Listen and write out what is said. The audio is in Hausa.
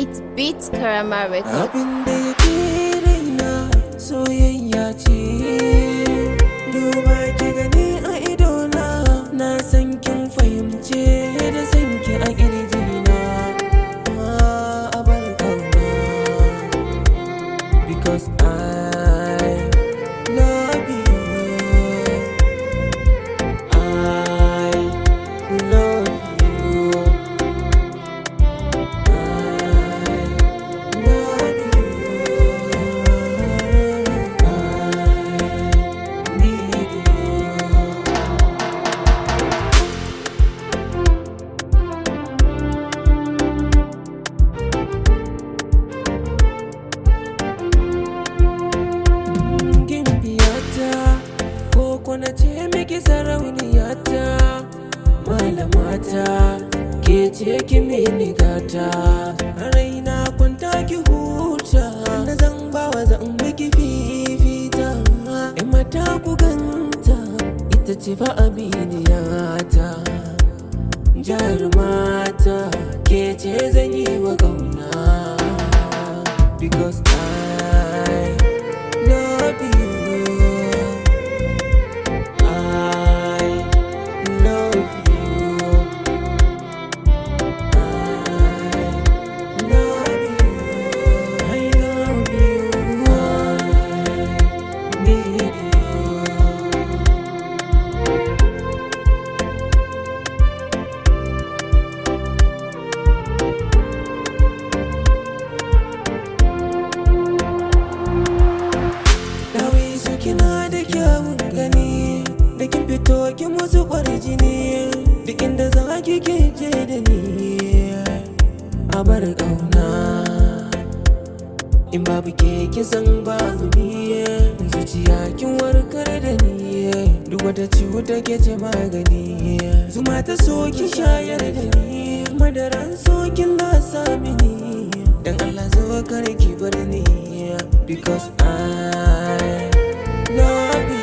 It beats Karama Records. Abin da yake raina soyayya ce. Duba ki gani a idona, na san kin fahimce da san ki a kirjina. Abar kauna, because I love you. I love you. Na ce miki sarauniyata, malamata, ke ce ki mini gata. Raina kwanta ki huta, da zan bawa zan miki fifita. In mata ku ganta, ita ce fa aminiyata. Jarumata, ke ce zan yi wa kauna, because I love you. Kina da kyawun gani, da kin fito ki musu kwarjini, duk inda za ki je da ni. Abar kauna, in babu ke kisan babu ni. Zuciya kin warkar da ni, duk wata ciwo take ce magani. Zuma ta so ki shayar da ni, madaran so kin lasa mini. Dan Allah zo kar ki bar ni, because I love you.